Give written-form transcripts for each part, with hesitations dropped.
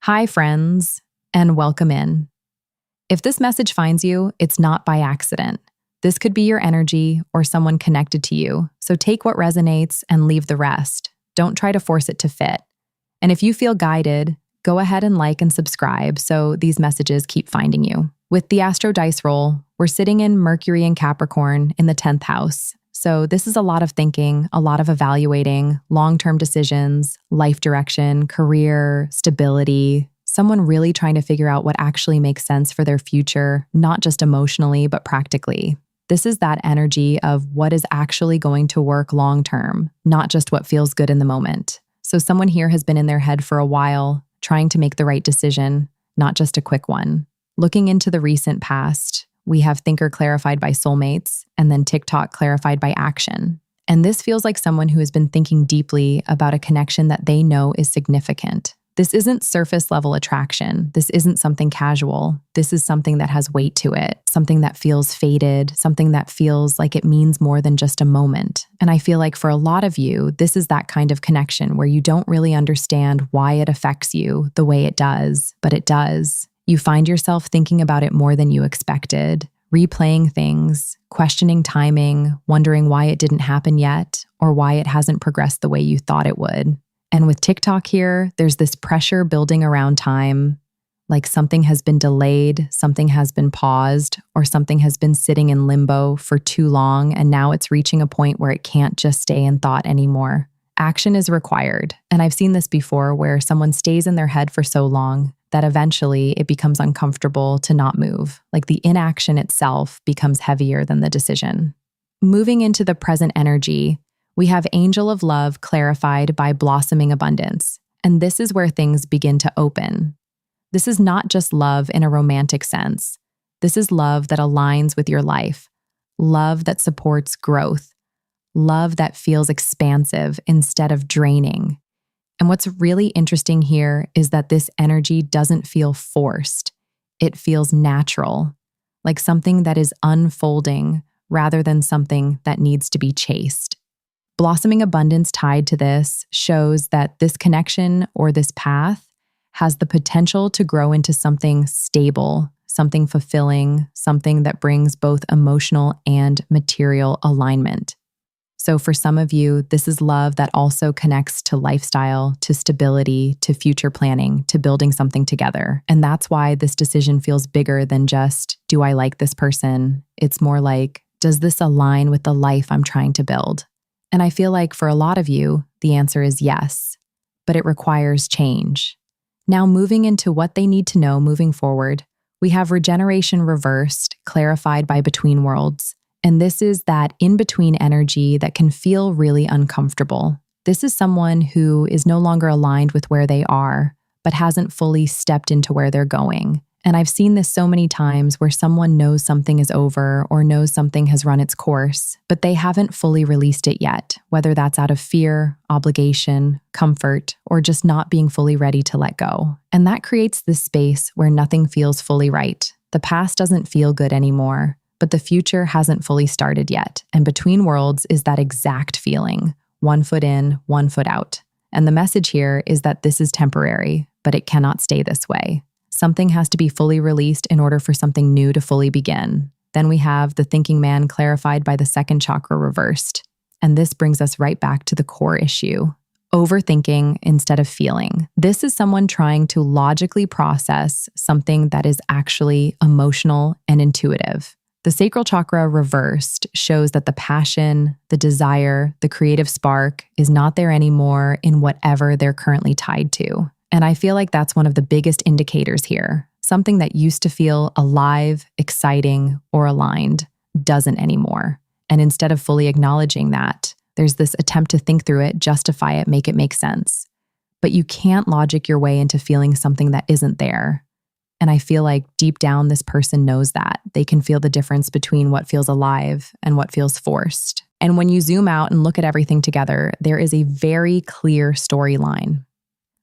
Hi, friends, and welcome in. If this message finds you, it's not by accident. This could be your energy or someone connected to you, so take what resonates and leave the rest. Don't try to force it to fit. And if you feel guided, go ahead and like and subscribe so these messages keep finding you. With the Astro Dice roll, we're sitting in Mercury and Capricorn in the 10th house. So this is a lot of thinking, a lot of evaluating, long-term decisions, life direction, career, stability, someone really trying to figure out what actually makes sense for their future, not just emotionally, but practically. This is that energy of what is actually going to work long-term, not just what feels good in the moment. So someone here has been in their head for a while, trying to make the right decision, not just a quick one. Looking into the recent past, we have thinker clarified by soulmates, and then TikTok clarified by action. And this feels like someone who has been thinking deeply about a connection that they know is significant. This isn't surface level attraction. This isn't something casual. This is something that has weight to it, something that feels fated, something that feels like it means more than just a moment. And I feel like for a lot of you, this is that kind of connection where you don't really understand why it affects you the way it does, but it does. You find yourself thinking about it more than you expected, replaying things, questioning timing, wondering why it didn't happen yet, or why it hasn't progressed the way you thought it would. And with TikTok here, there's this pressure building around time, like something has been delayed, something has been paused, or something has been sitting in limbo for too long, and now it's reaching a point where it can't just stay in thought anymore. Action is required, and I've seen this before where someone stays in their head for so long that eventually it becomes uncomfortable to not move, like the inaction itself becomes heavier than the decision. Moving into the present energy, we have Angel of Love clarified by Blossoming Abundance, and this is where things begin to open. This is not just love in a romantic sense. This is love that aligns with your life, love that supports growth, love that feels expansive instead of draining. And what's really interesting here is that this energy doesn't feel forced. It feels natural, like something that is unfolding rather than something that needs to be chased. Blossoming abundance tied to this shows that this connection or this path has the potential to grow into something stable, something fulfilling, something that brings both emotional and material alignment. So for some of you, this is love that also connects to lifestyle, to stability, to future planning, to building something together. And that's why this decision feels bigger than just, do I like this person? It's more like, does this align with the life I'm trying to build? And I feel like for a lot of you, the answer is yes, but it requires change. Now moving into what they need to know moving forward, we have regeneration reversed, clarified by between worlds. And this is that in-between energy that can feel really uncomfortable. This is someone who is no longer aligned with where they are, but hasn't fully stepped into where they're going. And I've seen this so many times where someone knows something is over or knows something has run its course, but they haven't fully released it yet, whether that's out of fear, obligation, comfort, or just not being fully ready to let go. And that creates this space where nothing feels fully right. The past doesn't feel good anymore, but the future hasn't fully started yet. And between worlds is that exact feeling, 1 foot in, 1 foot out. And the message here is that this is temporary, but it cannot stay this way. Something has to be fully released in order for something new to fully begin. Then we have the thinking man clarified by the second chakra reversed. And this brings us right back to the core issue. Overthinking instead of feeling. This is someone trying to logically process something that is actually emotional and intuitive. The sacral chakra reversed shows that the passion, the desire, the creative spark is not there anymore in whatever they're currently tied to. And I feel like that's one of the biggest indicators here. Something that used to feel alive, exciting, or aligned doesn't anymore. And instead of fully acknowledging that, there's this attempt to think through it, justify it, make it make sense. But you can't logic your way into feeling something that isn't there. And I feel like deep down, this person knows that. They can feel the difference between what feels alive and what feels forced. And when you zoom out and look at everything together, there is a very clear storyline.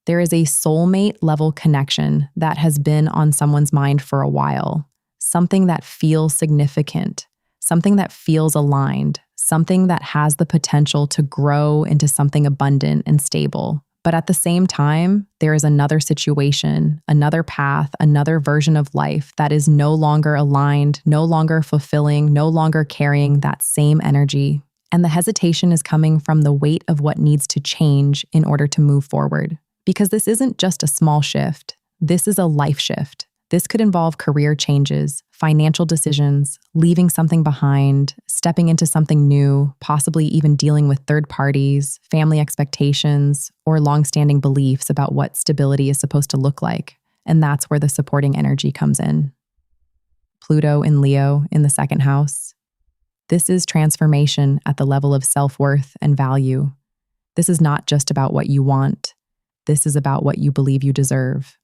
There is a soulmate level connection that has been on someone's mind for a while. Something that feels significant, something that feels aligned, something that has the potential to grow into something abundant and stable. But at the same time, there is another situation, another path, another version of life that is no longer aligned, no longer fulfilling, no longer carrying that same energy. And the hesitation is coming from the weight of what needs to change in order to move forward. Because this isn't just a small shift, this is a life shift. This could involve career changes, financial decisions, leaving something behind, stepping into something new, possibly even dealing with third parties, family expectations, or longstanding beliefs about what stability is supposed to look like. And that's where the supporting energy comes in. Pluto in Leo in the second house. This is transformation at the level of self-worth and value. This is not just about what you want. This is about what you believe you deserve.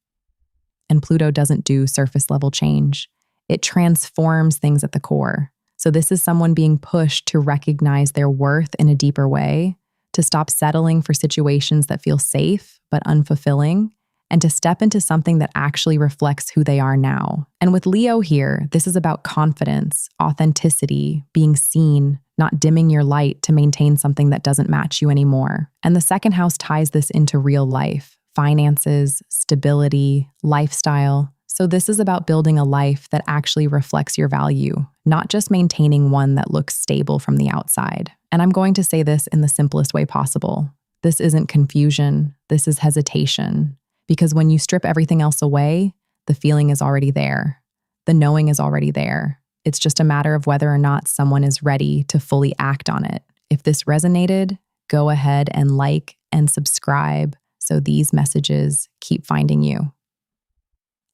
And Pluto doesn't do surface level change. It transforms things at the core. So this is someone being pushed to recognize their worth in a deeper way, to stop settling for situations that feel safe but unfulfilling, and to step into something that actually reflects who they are now. And with Leo here, this is about confidence, authenticity, being seen, not dimming your light to maintain something that doesn't match you anymore. And the second house ties this into real life. Finances, stability, lifestyle. So this is about building a life that actually reflects your value, not just maintaining one that looks stable from the outside. And I'm going to say this in the simplest way possible. This isn't confusion, this is hesitation. Because when you strip everything else away, the feeling is already there. The knowing is already there. It's just a matter of whether or not someone is ready to fully act on it. If this resonated, go ahead and like and subscribe so these messages keep finding you.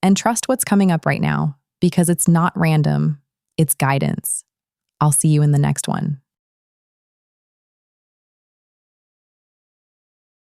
And trust what's coming up right now, because it's not random, it's guidance. I'll see you in the next one.